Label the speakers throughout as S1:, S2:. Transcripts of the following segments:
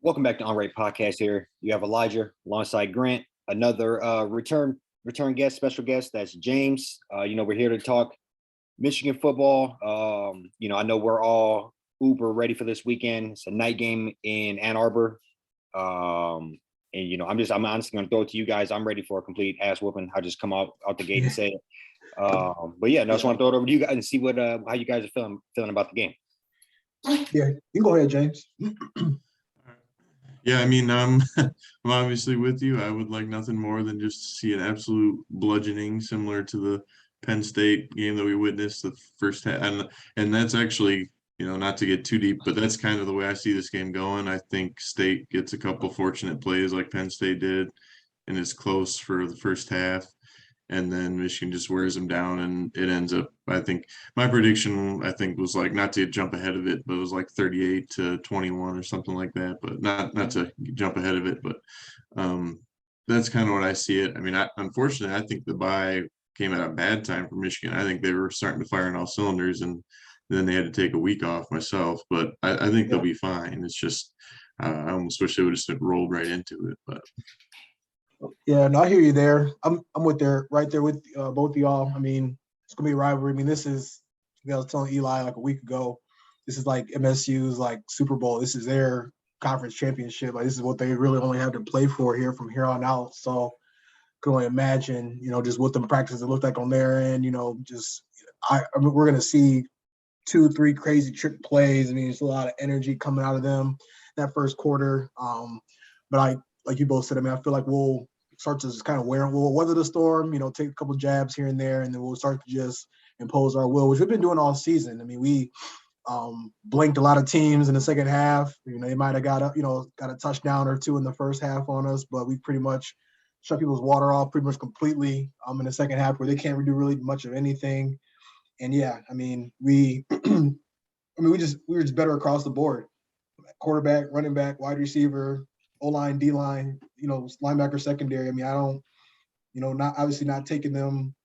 S1: Welcome back to On-Rate Podcast here. You have Elijah alongside Grant, another return guest, special guest. That's James. We're here to talk Michigan football. I know we're all uber ready for this weekend. It's a night game in Ann Arbor. I'm honestly going to throw it to you guys. I'm ready for a complete ass whooping. I'll just come out the gate and say it. I just want to throw it over to you guys and see what how you guys are feeling about the game.
S2: Yeah, you can go ahead, James.
S3: Yeah, I'm obviously with you. I would like nothing more than just to see an absolute bludgeoning similar to the Penn State game that we witnessed the first half. And that's actually, not to get too deep, but that's kind of the way I see this game going. I think State gets a couple fortunate plays like Penn State did, and it's close for the first half. And then Michigan just wears them down, and it ends up, I think, my prediction, was like, not to jump ahead of it, but it was like 38-21 or something like that, but not to jump ahead of it. But that's kind of what I see it. Unfortunately, I think the bye came at a bad time for Michigan. I think they were starting to fire on all cylinders, and then they had to take a week off myself. But I think they'll be fine. It's just, I almost wish they would have just rolled right into it, but.
S2: Yeah, no, I hear you there. I'm right there with both of y'all. It's gonna be a rivalry. This is, I was telling Eli like a week ago, this is like MSU's like Super Bowl. This is their conference championship. Like, this is what they really only have to play for here from here on out. So can only imagine, just what the practices look like on their end. We're gonna see 2-3 crazy trick plays. It's a lot of energy coming out of them that first quarter. But like you both said, I feel like we'll start to just kind of we'll weather the storm, take a couple jabs here and there, and then we'll start to just impose our will, which we've been doing all season. We blinked a lot of teams in the second half. They might have got a touchdown or two in the first half on us, but we pretty much shut people's water off pretty much completely in the second half, where they can't do really much of anything. And we were just better across the board. Quarterback, running back, wide receiver, O-line, D-line, linebacker, secondary. I don't, not obviously not taking them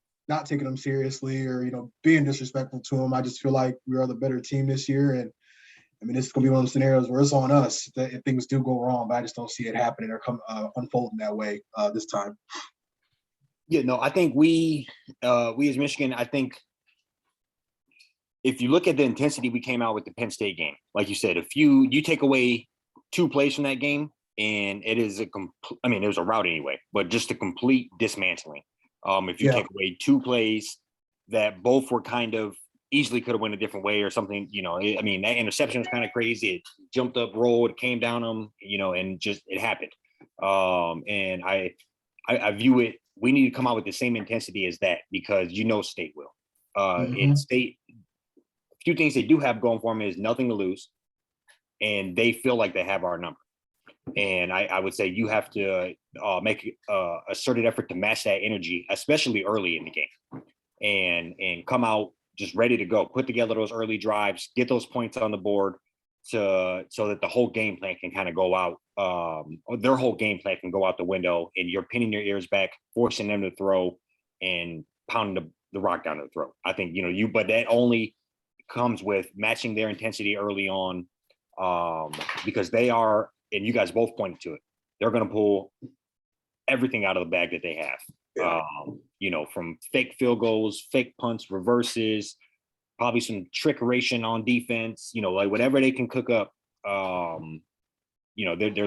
S2: seriously or, being disrespectful to them. I just feel like we are the better team this year. And this is going to be one of those scenarios where it's on us that if things do go wrong, but I just don't see it happening or unfolding that way this time.
S1: Yeah, no, I think we as Michigan, I think if you look at the intensity we came out with the Penn State game, like you said, if you take away 2 plays from that game, and it is it was a rout anyway, but just a complete dismantling. If you take away 2 plays that both were kind of easily could have went a different way or something, that interception was kind of crazy. It jumped up, rolled, came down them, and just it happened. And I view it, we need to come out with the same intensity as that, because State will. And State, a few things they do have going for them is nothing to lose, and they feel like they have our number. And I would say you have to make a concerted effort to match that energy, especially early in the game, and come out just ready to go. Put together those early drives, get those points on the board, so that the whole game plan can kind of go out. Their whole game plan can go out the window, and you're pinning your ears back, forcing them to throw, and pounding the rock down their throat. I think but that only comes with matching their intensity early on, because they are. And you guys both pointed to it. They're going to pull everything out of the bag that they have. From fake field goals, fake punts, reverses, probably some trickeration on defense. Like whatever they can cook up. They're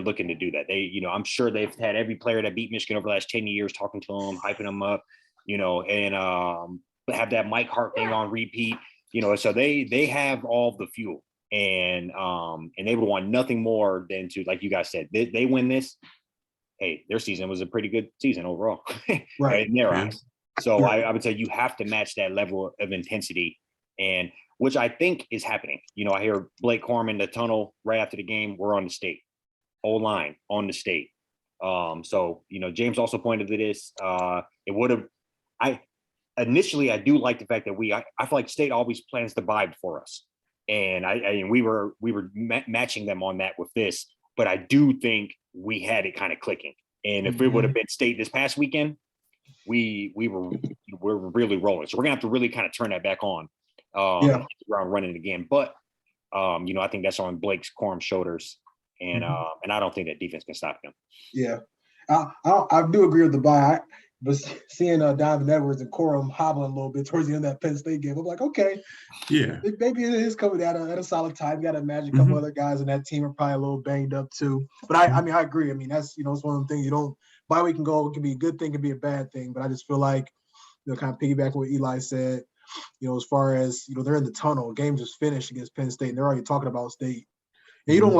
S1: looking to do that. I'm sure they've had every player that beat Michigan over the last 10 years talking to them, hyping them up. And have that Mike Hart thing on repeat. So they have all the fuel. And they would want nothing more than to, like you guys said, they win this. Hey, their season was a pretty good season overall, right? In their eyes. So I would say you have to match that level of intensity, and which I think is happening. I hear Blake Corum in the tunnel right after the game. We're on the State O-line on the State. So James also pointed to this. It would have. I do like the fact that I feel like State always plans to buy before us. And we were matching them on that with this, but I do think we had it kind of clicking. And if it would have been State this past weekend, we're really rolling. So we're gonna have to really kind of turn that back on, hit the ground running again. But I think that's on Blake's Corum's shoulders. and I don't think that defense can stop them.
S2: Yeah, I do agree with the bye. But seeing Donovan Edwards and Corum hobbling a little bit towards the end of that Penn State game, I'm like, okay,
S3: Yeah.
S2: maybe it is coming at a solid time. You got to imagine a couple other guys in that team are probably a little banged up too. But I mean, I agree. I mean, that's, it's one of the things you don't, bye week can go, it can be a good thing, it can be a bad thing. But I just feel like, kind of piggyback what Eli said, as far as, they're in the tunnel, game just finished against Penn State, and they're already talking about state. And and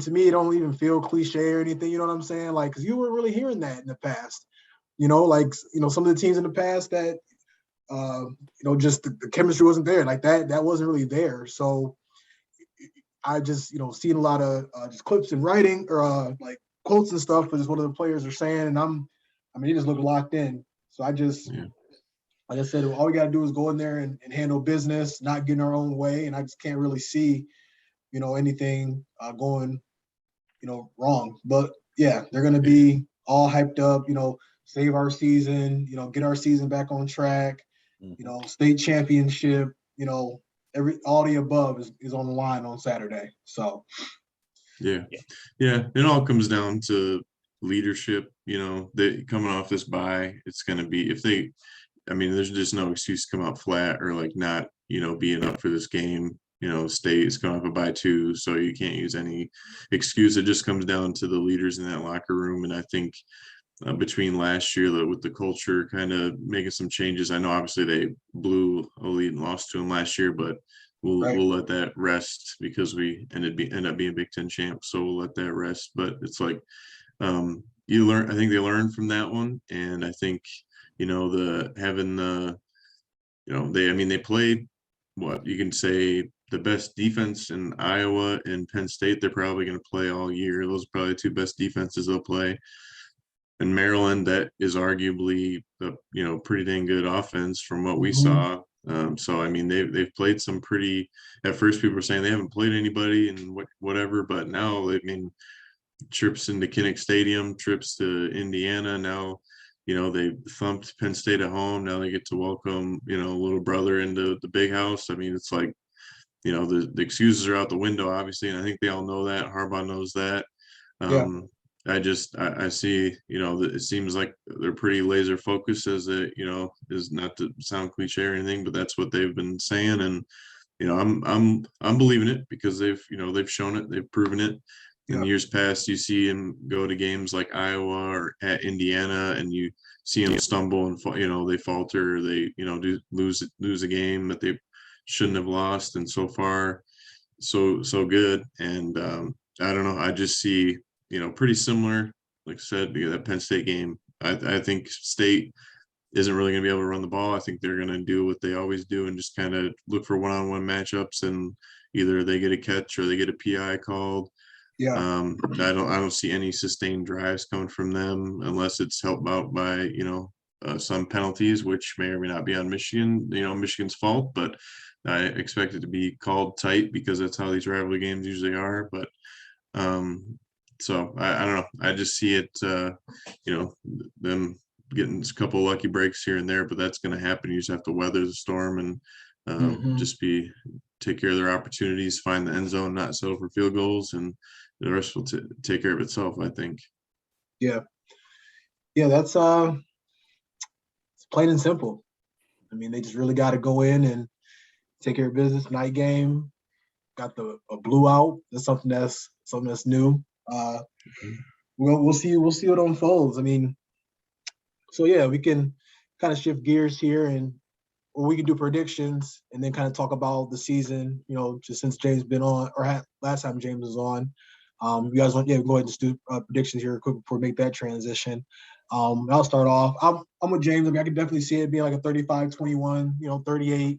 S2: to me, it don't even feel cliche or anything, you know what I'm saying? Like, because you weren't really hearing that in the past, some of the teams in the past that, just the chemistry wasn't there, like that wasn't really there. So I just, seeing a lot of just clips and writing or like quotes and stuff, but just what the players are saying. And they just look locked in. So I just, like I said, all we got to do is go in there and handle business, not get in our own way. And I just can't really see, anything going, wrong. But yeah, they're going to be all hyped up, save our season, get our season back on track, state championship, all the above is on the line on Saturday. So.
S3: Yeah. It all comes down to leadership, they coming off this bye. It's going to be, there's just no excuse to come out flat or like not, being up for this game. State is going off a bye too, so you can't use any excuse. It just comes down to the leaders in that locker room. And I think between last year with the culture kind of making some changes, I know obviously they blew a lead and lost to them last year, but we'll let that rest because we end up being Big Ten champs. So we'll let that rest. But it's like I think they learned from that one. And I think, they played what you can say the best defense in Iowa and Penn State. They're probably going to play all year. Those are probably the two best defenses they'll play. And Maryland, that is arguably a pretty dang good offense from what we saw. So they've played some pretty. At first, people were saying they haven't played anybody and whatever, but now trips into Kinnick Stadium, trips to Indiana. Now, they thumped Penn State at home. Now they get to welcome little brother into the big house. It's like the excuses are out the window, obviously, and I think they all know that. Harbaugh knows that. I see, it seems like they're pretty laser focused as is not to sound cliche or anything, but that's what they've been saying. And, I'm believing it because they've shown it, they've proven it. In years past, you see him go to games like Iowa or at Indiana, and you see him stumble and they falter, they do lose a game that they shouldn't have lost. And so far, so good. And I don't know. I just see pretty similar. Like I said, that Penn State game. I think State isn't really going to be able to run the ball. I think they're going to do what they always do and just kind of look for one-on-one matchups, and either they get a catch or they get a PI called. I don't see any sustained drives coming from them unless it's helped out by some penalties, which may or may not be on Michigan, Michigan's fault, but I expect it to be called tight because that's how these rivalry games usually are. But so I don't know. I just see it, them getting a couple of lucky breaks here and there, but that's going to happen. You just have to weather the storm and take care of their opportunities, find the end zone, not settle for field goals, and the rest will take care of itself, I think.
S2: Yeah, that's it's plain and simple. They just really got to go in and take care of business. Night game, got a blue out. That's something that's new. We'll see what unfolds. So yeah, we can kind of shift gears here or we can do predictions and then kind of talk about the season, just since James been on, or last time James was on. You guys want, go ahead and just do predictions here quick before we make that transition. I'll start off. I'm with James. I can definitely see it being like a 35-21,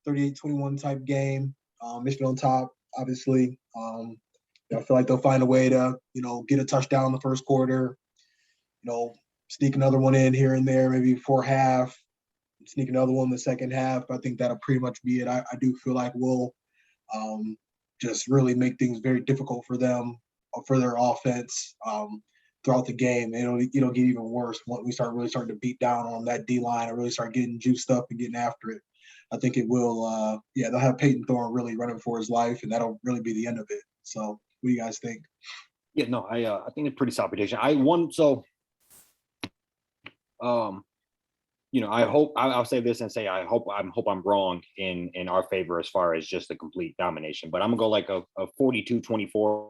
S2: 38-21 type game. Michigan on top, obviously. I feel like they'll find a way to, get a touchdown in the first quarter, sneak another one in here and there, maybe before half, sneak another one in the second half. But I think that'll pretty much be it. I do feel like we'll just really make things very difficult for them, for their offense throughout the game. It'll get even worse when we start to beat down on that D-line and really start getting juiced up and getting after it. I think it will, they'll have Peyton Thorne really running for his life, and that'll really be the end of it. So what do you guys think?
S1: Yeah, no, I think it's pretty solid prediction. I hope I'll say this and say I hope I'm wrong in our favor as far as just the complete domination. But I'm gonna go like a 42-24.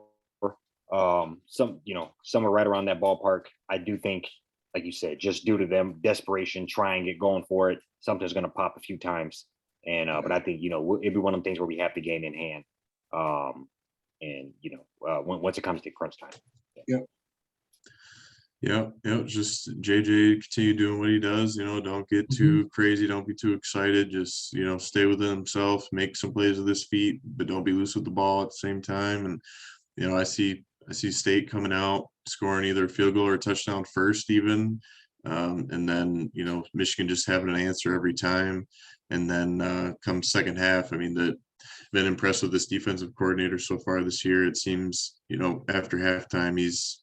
S1: Somewhere right around that ballpark. I do think, like you said, just due to them desperation, try and get going for it, something's gonna pop a few times. And but I think it'd be one of them things where we have the game in hand. Once it comes to crunch time.
S2: Yep.
S3: Yeah. Just JJ continue doing what he does. Don't get too crazy. Don't be too excited. Just stay within himself. Make some plays with his feet, but don't be loose with the ball at the same time. And I see State coming out scoring either a field goal or a touchdown first, even, and then Michigan just having an answer every time. And then come second half, I mean, been impressed with this defensive coordinator so far this year. It seems after halftime he's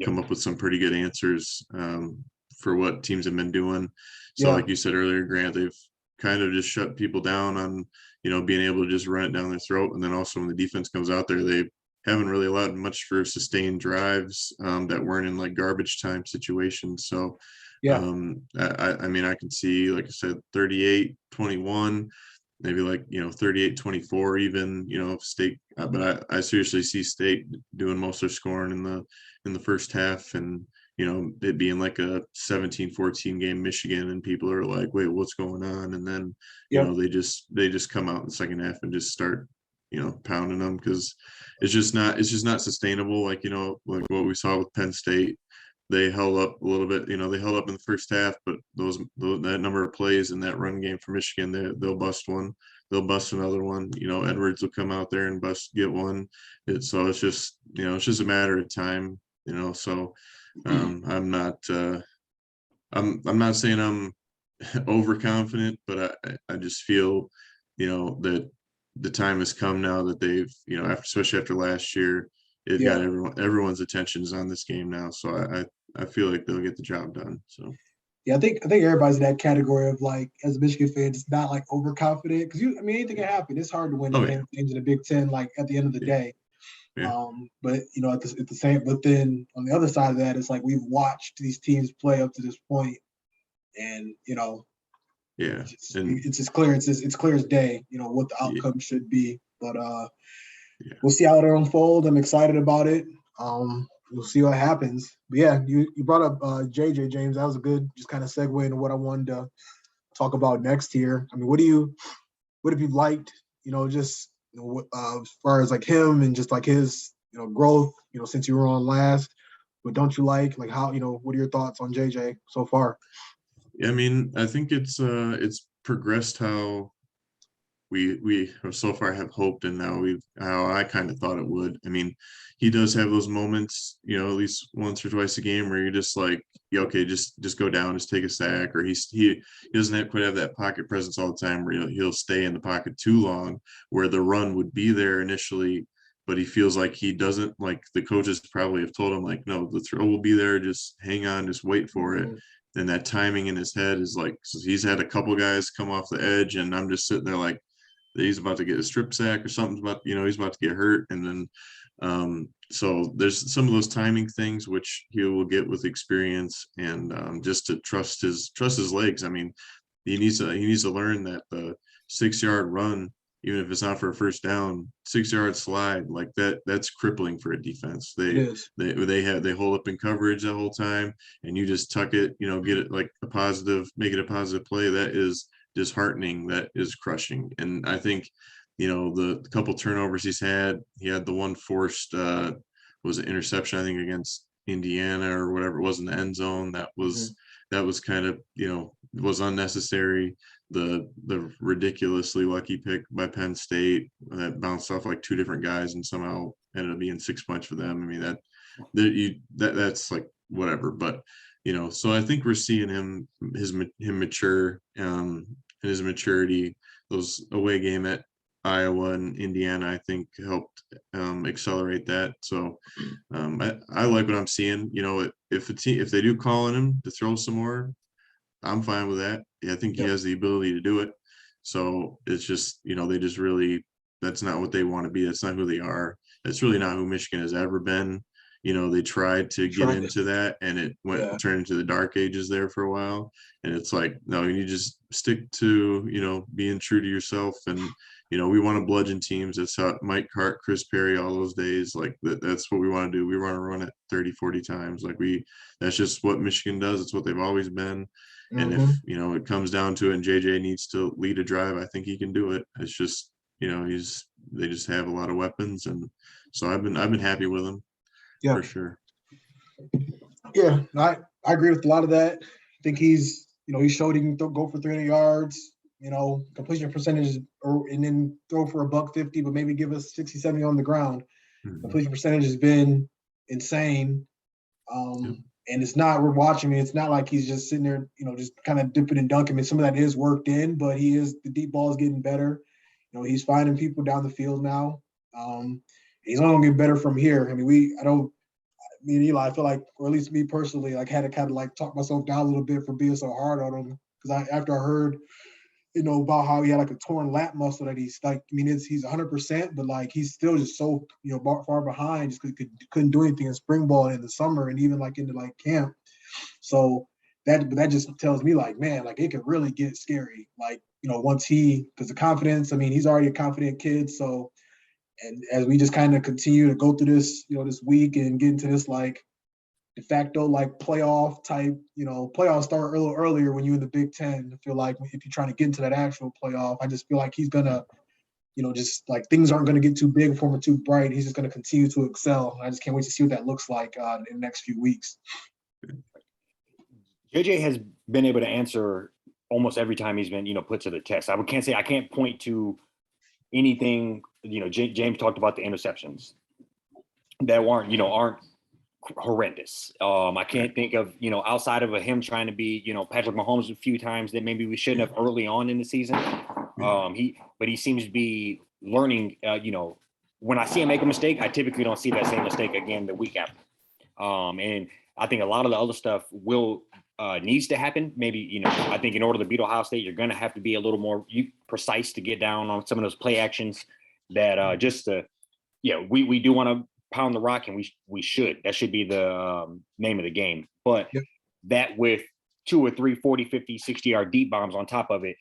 S3: come up with some pretty good answers for what teams have been doing. So like you said earlier, Grant, they've kind of just shut people down on, being able to just run it down their throat. And then also when the defense comes out there, they haven't really allowed much for sustained drives that weren't in like garbage time situations. So I mean, I can see, like I said, 38-21, maybe like 38-24 even, if State, but I seriously see State doing most of their scoring in the first half, and it being like a 17-14 game Michigan, and people are like, wait, what's going on? And then they just come out in the second half and just start pounding them, because it's just not sustainable. Like like what we saw with Penn State, they held up a little bit. They held up in the first half, but that number of plays in that run game for Michigan, they'll bust one, they'll bust another one. Edwards will come out there and get one. So it's just a matter of time. So I'm not saying I'm overconfident, but I just feel that the time has come now that they've especially after last year, it got everyone's attention is on this game now. So I feel like they'll get the job done. So
S2: I think everybody's in that category of, like, as a Michigan fan, it's not like overconfident, because anything can happen. It's hard to win games in the Big Ten, like, at the end of the day. But at the same, but then on the other side of that, it's like we've watched these teams play up to this point, and it's just clear. It's clear as day. What the outcome should be. But we'll see how it unfolds. I'm excited about it. We'll see what happens. But you brought up JJ, James. That was a good just kind of segue into what I wanted to talk about next here. I mean, what have you liked? Just as far as like him and just like his growth. Since you were on last. But don't you like how what are your thoughts on JJ so far?
S3: I mean, I think it's progressed how we so far have hoped, and now how I kind of thought it would. I mean, he does have those moments, at least once or twice a game where you're just like, okay, just go down, just take a sack, or he doesn't quite have that pocket presence all the time where he'll stay in the pocket too long, where the run would be there initially, but he feels like he doesn't, like the coaches probably have told him, like, no, the throw will be there, just hang on, just wait for it. And that timing in his head is like, so he's had a couple guys come off the edge, and I'm just sitting there like, he's about to get a strip sack or something's about, he's about to get hurt. And then, so there's some of those timing things, which he will get with experience, and just to trust his legs. I mean, he needs to learn that the 6-yard run, even if it's not for a first down, 6-yard slide, like that's crippling for a defense. They hold up in coverage the whole time, and you just tuck it, get it like make it a positive play. That is disheartening. That is crushing. And I think the couple turnovers he had the one forced was an interception, I think, against Indiana or whatever it was in the end zone. That was kind of was unnecessary. The ridiculously lucky pick by Penn State that bounced off like two different guys and somehow ended up being 6 points for them. I mean, that's like whatever, but so I think we're seeing him mature, his maturity. Those away game at Iowa and Indiana, I think, helped accelerate that. So I like what I'm seeing. If they do call on him to throw some more, I'm fine with that. I think he has the ability to do it. So it's just, they just really that's not what they want to be. That's not who they are. That's really not who Michigan has ever been. They tried to get into that, and it turned into the dark ages there for a while. And it's like, no, you just stick to, being true to yourself. And, we want to bludgeon teams. That's how Mike Hart, Chris Perry, all those days, like that's what we want to do. We want to run it 30, 40 times. That's just what Michigan does. It's what they've always been. And if, it comes down to it and JJ needs to lead a drive, I think he can do it. It's just, they just have a lot of weapons. And so I've been happy with him.
S2: Yeah,
S3: for sure.
S2: Yeah, I agree with a lot of that. I think he showed he can go for 300 yards, completion percentage, and then throw for $150, but maybe give us 60, 70 on the ground.
S3: Mm-hmm.
S2: Completion percentage has been insane. And it's not, we're watching it. It's not like he's just sitting there, just kind of dipping and dunking. I mean, some of that is worked in, but the deep ball is getting better. He's finding people down the field now. He's only gonna get better from here. I mean, me and Eli, I feel like, or at least me personally, like had to kind of like talk myself down a little bit for being so hard on him. Because after I heard, about how he had like a torn lat muscle that he's like, I mean, he's 100%, but like he's still just so, far behind just because he couldn't do anything in spring ball and in the summer and even like into like camp. So that just tells me like, man, like it could really get scary. Like, once because the confidence, I mean, he's already a confident kid. So, and as we just kind of continue to go through this, this week and get into this like de facto like playoff type, playoffs start a little earlier when you're in the Big Ten. I feel like if you're trying to get into that actual playoff, I just feel like he's gonna, just like things aren't going to get too big for him or too bright. He's just going to continue to excel. I just can't wait to see what that looks like in the next few weeks.
S1: JJ has been able to answer almost every time he's been, put to the test. I can't point to anything. James talked about the interceptions that aren't horrendous. I can't think of, outside of him trying to be, Patrick Mahomes a few times that maybe we shouldn't have early on in the season. He seems to be learning, when I see him make a mistake, I typically don't see that same mistake again the week after. And I think a lot of the other stuff needs to happen. Maybe, I think in order to beat Ohio State, you're going to have to be a little more precise to get down on some of those play actions that we do want to pound the rock, and we should. That should be the name of the game. But that with 2 or 3 40, 50, 60-yard deep bombs on top of it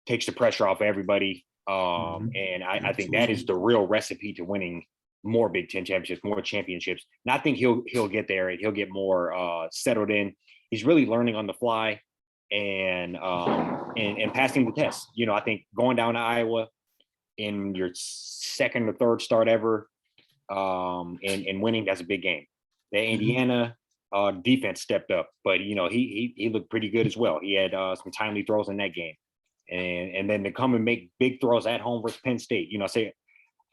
S1: takes the pressure off everybody. And I think that is the real recipe to winning more Big Ten championships, more championships. And I think he'll get there and he'll get more settled in. He's really learning on the fly and passing the test. I think going down to Iowa in your second or third start ever, and winning, that's a big game. The Indiana defense stepped up, but he looked pretty good as well. He had some timely throws in that game, and then to come and make big throws at home versus Penn State.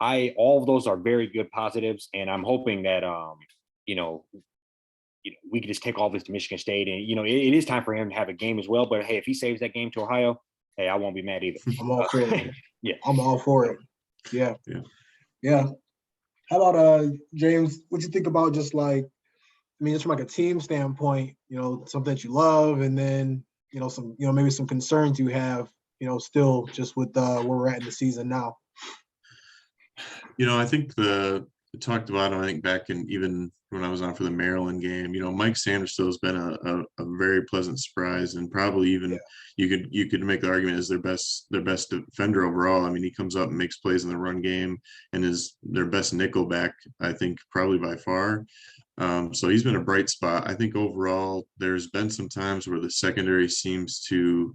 S1: All of those are very good positives, and I'm hoping that we can just take all this to Michigan State, and it is time for him to have a game as well. But hey, if he saves that game to Ohio, hey, I won't be mad either.
S2: I'm all for it.
S1: Yeah,
S2: I'm all for it. Yeah. How about James? What you think about just like, just from like a team standpoint, something that you love, and then some, maybe some concerns you have, still just with where we're at in the season now.
S3: I think we talked about him, I think back in even when I was on for the Maryland game, Mike Sanderson has been a very pleasant surprise, and probably even you could make the argument as their best defender overall. I mean, he comes up and makes plays in the run game and is their best nickel back, I think, probably by far. So he's been a bright spot. I think overall there's been some times where the secondary seems to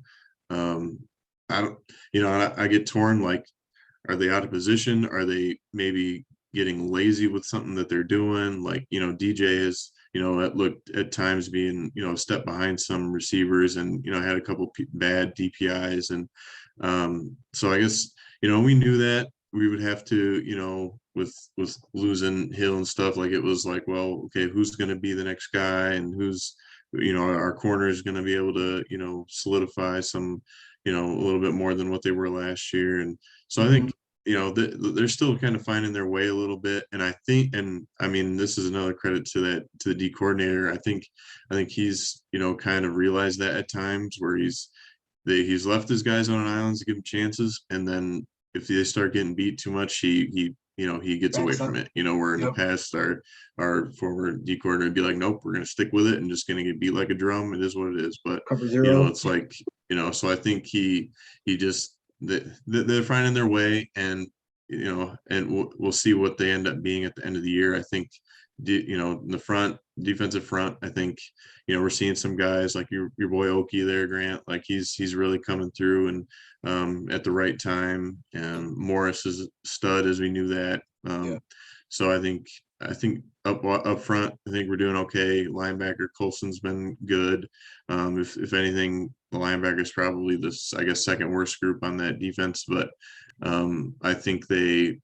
S3: I get torn, like, are they out of position? Are they maybe getting lazy with something that they're doing? Like, DJ is, it looked at times being, a step behind some receivers and, had a couple bad DPIs. And so I guess, we knew that we would have to, with losing Hill and stuff, like it was like, well, okay, who's going to be the next guy, and who's, our corner is going to be able to, solidify some, a little bit more than what they were last year. And so I think, they're still kind of finding their way a little bit. And I think, and I mean, this is another credit to the D coordinator. I think he's, kind of realized that at times where he's left his guys on an island to give them chances. And then if they start getting beat too much, he gets away
S2: Backs up.
S3: from it. Where in the
S2: Yep.
S3: past our former D coordinator would be like, nope, we're gonna stick with it and just gonna get beat like a drum. It is what it is. But
S2: Cover zero.
S3: it's like, so I think he just they're finding their way, and and we'll see what they end up being at the end of the year. I think in the front, defensive front, I think we're seeing some guys like your boy Oki there, Grant, like he's really coming through and at the right time. And Morris is a stud, as we knew that.
S2: Yeah.
S3: So I think up front, I think we're doing okay. Linebacker Colson's been good. If anything, the linebacker is probably this, I guess, second worst group on that defense, but I think they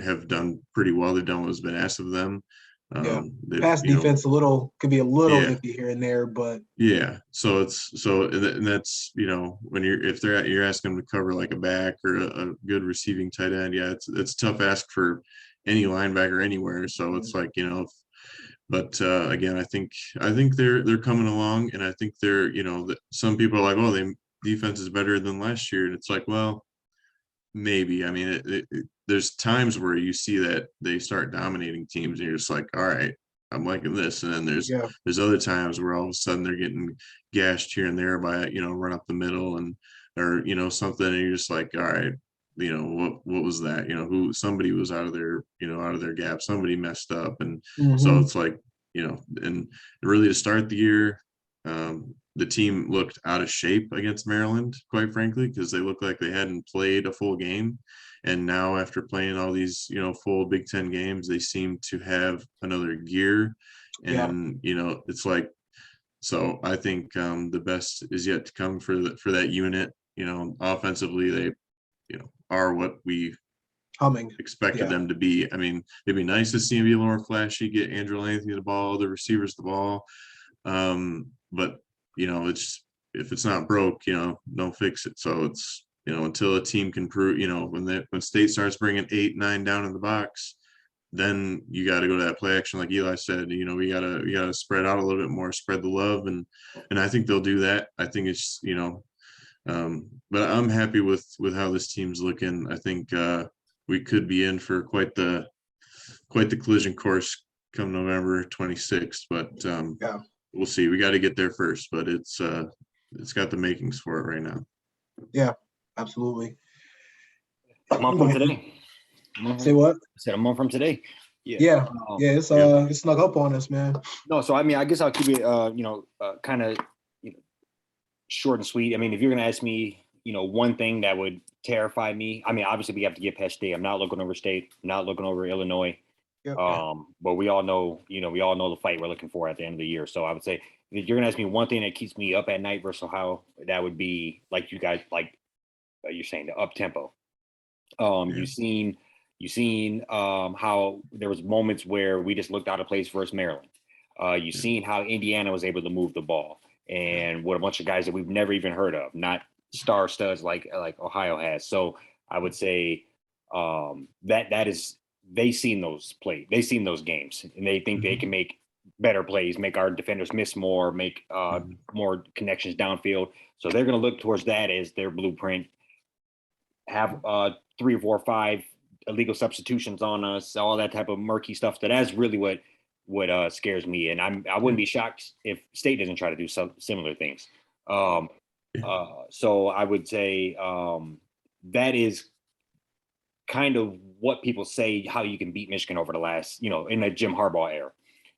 S3: have done pretty well. They've done what has been asked of them.
S2: Yeah. Pass defense could be a little iffy here and there, but
S3: yeah. So and that's when you're asking them to cover like a back or a good receiving tight end. Yeah, it's a tough ask for any linebacker anywhere. So it's like but again, I think they're coming along, and I think they're that some people are like, oh, the defense is better than last year, and it's like, well, maybe. I mean, there's times where you see that they start dominating teams, and you're just like, all right, I'm liking this. And then there's other times where all of a sudden they're getting gashed here and there by run up the middle or something, and you're just like, all right, what was that? Who somebody was out of their gap, somebody messed up, and so it's like and really to start the year. The team looked out of shape against Maryland, quite frankly, because they looked like they hadn't played a full game. And now after playing all these, full Big Ten games, they seem to have another gear. And, it's like, so I think the best is yet to come for that unit. Offensively, they, are what we expected them to be. I mean, it'd be nice to see them be a little more flashy, get Andrew Anthony the ball, the receivers the ball. But it's if it's not broke, don't fix it. So it's until a team can prove, when State starts bringing 8, 9 down in the box, then you got to go to that play action, like Eli said. We gotta spread out a little bit more, spread the love, and I think they'll do that. I think it's but I'm happy with how this team's looking. I think we could be in for quite the collision course come November 26th, but we'll see. We got to get there first, but it's got the makings for it right now.
S2: Yeah, absolutely.
S1: A month from today.
S2: Say what?
S1: I said a month from today.
S2: Yeah. It's snuck up on us, man.
S1: No, so I mean, I guess I'll keep it kind of short and sweet. I mean, if you're gonna ask me, one thing that would terrify me, I mean, obviously we have to get past State. I'm not looking over State. I'm not looking over Illinois.
S2: Yep.
S1: But we all know the fight we're looking for at the end of the year. So I would say if you're gonna ask me one thing that keeps me up at night versus Ohio, that would be like you guys, like you're saying, the up tempo. You've seen how there was moments where we just looked out of place versus Maryland. You've seen how Indiana was able to move the ball, and with a bunch of guys that we've never even heard of, not star studs like Ohio has. So I would say that is. They've seen those games, and they think they can make better plays, make our defenders miss more, make more connections downfield. So they're going to look towards that as their blueprint. Have 3 or 4 or 5 illegal substitutions on us, all that type of murky stuff. That's really what scares me, and I wouldn't be shocked if State doesn't try to do some similar things. So I would say that is kind of what people say how you can beat Michigan over the last, in the Jim Harbaugh era,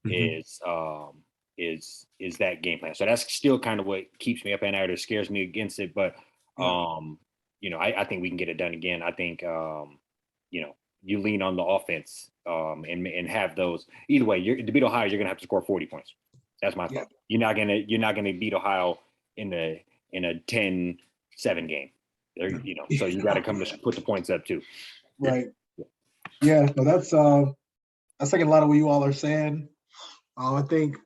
S1: is that game plan. So that's still kind of what keeps me up at night or scares me against it. But I think we can get it done again. I think you lean on the offense and have those. Either way, to beat Ohio, you're gonna have to score 40 points. That's my thought. You're not gonna beat Ohio in a 10-7 game. So you got to come to put the points up too.
S2: Right. Yeah. So that's like a lot of what you all are saying. I think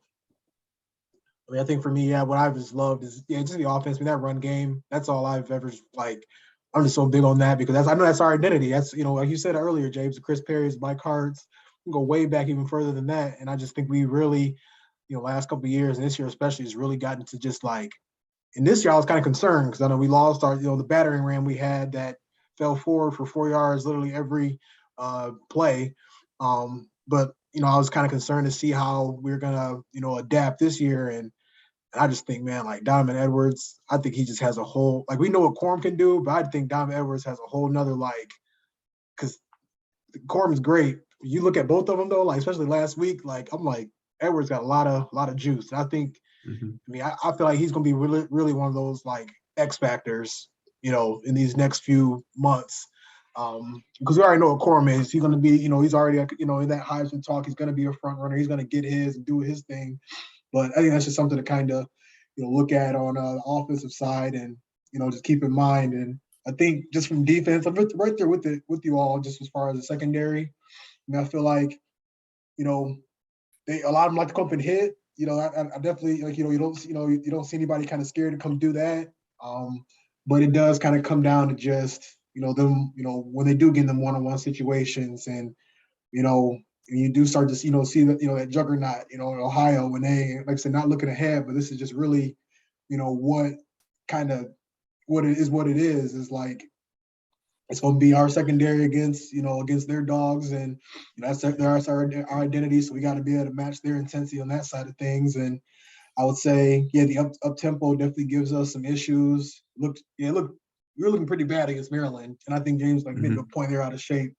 S2: for me, what I've just loved is just the offense. I mean, that run game. That's all I've ever I'm just so big on that because I know that's our identity. That's like you said earlier, James. Chris Perry's, Mike Hart's. We can go way back even further than that. And I just think we really, last couple of years and this year especially has really gotten to just and this year I was kind of concerned because I know we lost our the battering ram we had that fell forward for 4 yards literally every play. But I was kind of concerned to see how we're gonna adapt this year, and I just think, man, like Donovan Edwards, I think he just has a whole, like, we know what Corum can do, but I think Donovan Edwards has a whole nother, like, because Corum is great. You look at both of them though, like especially last week, like I'm like Edwards got a lot of juice. And I think, I feel like he's gonna be really, really one of those like X factors, in these next few months. Because we already know what Corum is. He's gonna be, he's already, in that Heisman talk. He's gonna be a front runner. He's gonna get his and do his thing. But I think that's just something to kind of, look at on the offensive side and, just keep in mind. And I think just from defense, I'm right there with you all, just as far as the secondary. I feel like, a lot of them like to come up and hit. I definitely like, you don't see anybody kind of scared to come do that. But it does kind of come down to just, them, when they do get in them one-on-one situations and, you do start to see that, that juggernaut, in Ohio when they, like I said, not looking ahead, but this is just really, what it is like, it's going to be our secondary against their dogs, and that's our identity. So we got to be able to match their intensity on that side of things. And I would say, yeah, the up tempo definitely gives us some issues. We were looking pretty bad against Maryland, and I think James made a point they're out of shape.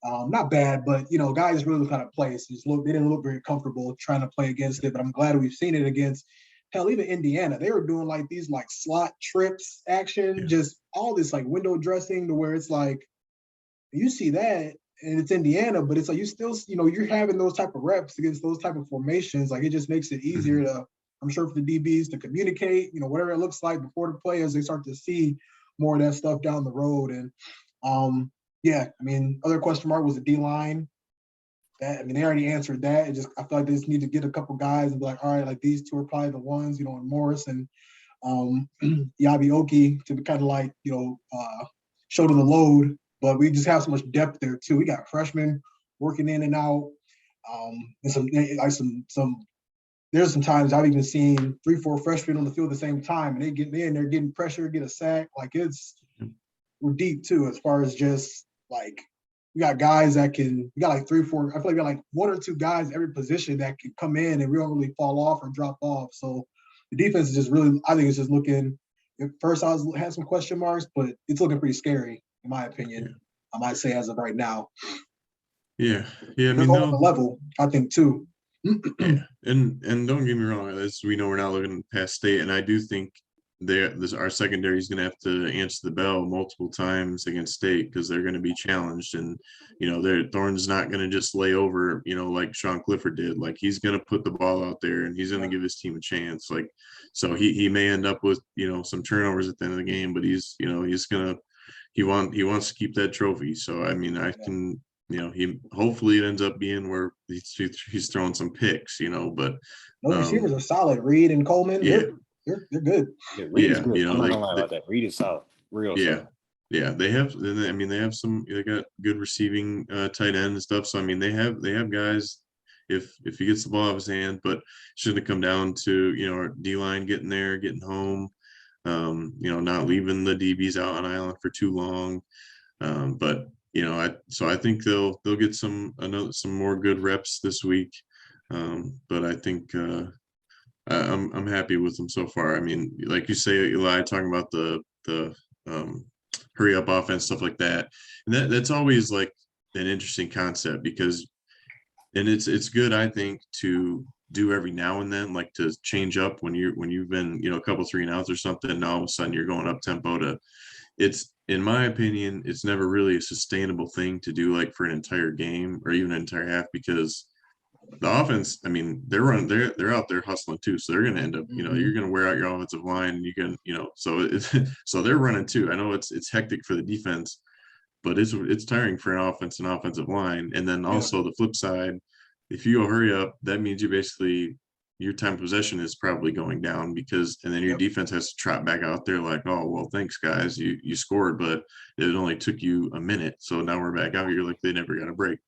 S2: Not bad, but guys really look out of place. They didn't look very comfortable trying to play against it. But I'm glad we've seen it against, hell, even Indiana. They were doing like these like slot trips action, just all this like window dressing to where it's like you see that and it's Indiana, but it's like you still you're having those type of reps against those type of formations. Like it just makes it easier to, I'm sure, for the DBs to communicate, whatever it looks like before the play as they start to see more of that stuff down the road. And other question mark was the D-line. They already answered that. I feel like they just need to get a couple guys and be like, all right, like these two are probably the ones, and Morris and Yabi Oki to kind of like, show them the load. But we just have so much depth there too. We got freshmen working in and out. And there's some times I've even seen 3-4 freshmen on the field at the same time, and they get in there getting pressure, get a sack. Like we're deep too, as far as just like, we got guys that we got like 3-4, I feel like we got like 1 or 2 guys every position that can come in and we don't really fall off or drop off. So the defense is just really, I think it's just looking, at first I had some question marks, but it's looking pretty scary in my opinion. I might say as of right now.
S3: Yeah. I
S2: They're
S3: mean,
S2: on the level, I think too.
S3: Yeah, and don't get me wrong, as we know, we're not looking past state, and I do think our secondary is going to have to answer the bell multiple times against state because they're going to be challenged, and Thorne's not going to just lay over, like Sean Clifford did. Like he's going to put the ball out there and he's going to give his team a chance. Like, so he may end up with some turnovers at the end of the game, but he wants to keep that trophy. So I mean, I can. He hopefully it ends up being where he's throwing some picks, but
S2: those receivers are solid. Reed and Coleman, they're good.
S1: Yeah, Reed is good. I'm not gonna lie about that. Reed is solid, real solid.
S3: Yeah, they have they got good receiving tight end and stuff. So I mean, they have guys if he gets the ball out of his hand, but it's going to come down to our D-line getting there, getting home, not leaving the DBs out on island for too long, but. I think they'll get some more good reps this week, but I think I'm happy with them so far. I mean, like you say, Eli, talking about the hurry up offense, stuff like that, and that's always like an interesting concept because, and it's good, I think, to do every now and then, like to change up when you've been a couple 3 and outs or something, and all of a sudden you're going up tempo to. It's, in my opinion, it's never really a sustainable thing to do like for an entire game or even an entire half because the offense, I mean, they're out there hustling too. So they're going to end up, you're going to wear out your offensive line and you can, so they're running too. I know it's hectic for the defense, but it's tiring for an offensive line. And then also the flip side, if you go hurry up, that means your time of possession is probably going down and then your defense has to trot back out there like, oh, well, thanks guys. You scored, but it only took you a minute. So now we're back out here like they never got a break.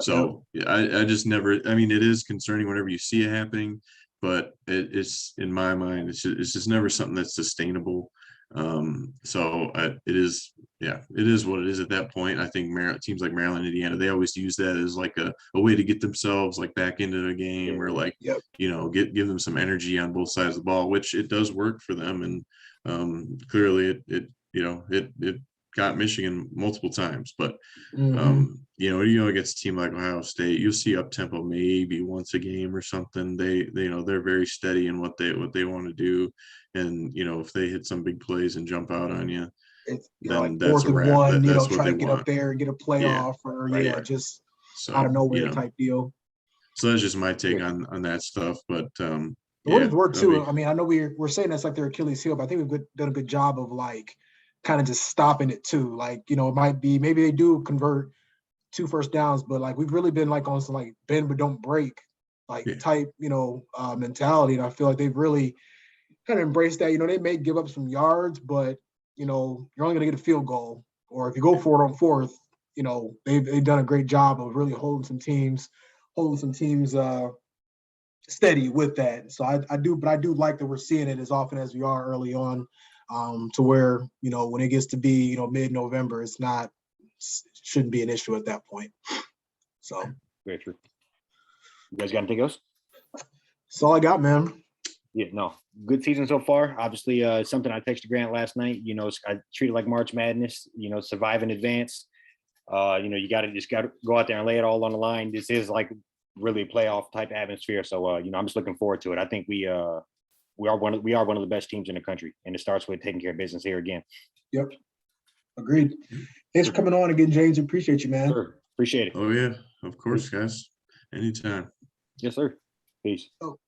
S3: So I just never, I mean, it is concerning whenever you see it happening, but it's in my mind, it's just never something that's sustainable. It is, yeah, it is what it is at that point. I think teams like Maryland, Indiana, they always use that as like a way to get themselves like back into the game or like,
S2: Yep.
S3: give them some energy on both sides of the ball, which it does work for them. And clearly it got Michigan multiple times, but
S2: Mhm.
S3: against a team like Ohio State, you'll see up tempo maybe once a game or something. They're very steady in what they want to do. And, if they hit some big plays and jump out on you,
S2: It's
S3: then
S2: like
S3: that's
S2: fourth
S3: a
S2: and
S3: wrap.
S2: one,
S3: That's what
S2: try
S3: they
S2: to get up
S3: want.
S2: there and get a
S3: Yeah,
S2: playoff or
S3: right.
S2: just out
S3: So,
S2: of nowhere type deal.
S3: so that's just my take on that stuff. But
S2: What
S3: yeah,
S2: it's worth
S3: I
S2: too.
S3: mean,
S2: I mean, I know we're saying that's like their Achilles heel, but I think we've done a good job of like kind of just stopping it too. Like, it might be maybe they do convert 2 first downs, but like we've really been like on some like bend but don't break like
S3: yeah,
S2: type, mentality. And I feel like they've really kind of embraced that. They may give up some yards, but you're only gonna get a field goal. Or if you go for it on fourth, they've done a great job of really holding some teams steady with that. So I do like that we're seeing it as often as we are early on, to where, when it gets to be, mid-November, shouldn't be an issue at that point. So
S1: Very true. You guys got anything else?
S2: that's all I got, man.
S1: Yeah, no, good season so far. Obviously, something I texted Grant last night. I treat it like March Madness. Survive in advance. You got to go out there and lay it all on the line. This is like really a playoff type atmosphere. So, I'm just looking forward to it. I think we are one of the best teams in the country, and it starts with taking care of business here again.
S2: Yep, agreed. Thanks for coming on again, James. Appreciate you, man.
S1: Sure. Appreciate it.
S3: oh yeah, of course, guys, anytime.
S1: Yes, sir. Peace.
S2: Oh.